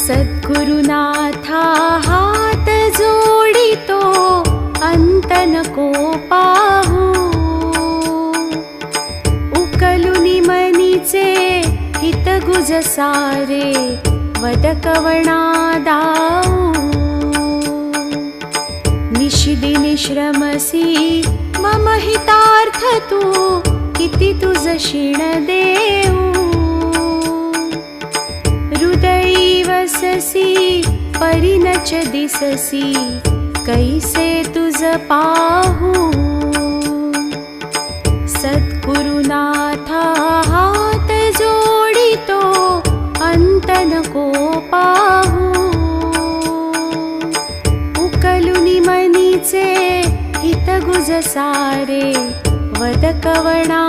सद्गुरुनाथा हात जोडितो अंत नको पाहू। उकलुनी मनीचे हित गुज सारे वद कवणा दाऊ। निशिदिनी श्रमसी मम हितार्थ तू किती तुझ क्षीण देऊ। हृदयी वससी परिनच दिससी कैसे तुझ पाहू। सद्गुरुनाथा हात जोडितो अंत नको पाहू। उकलुनी मनीचे हित गुज सारे वद कवणा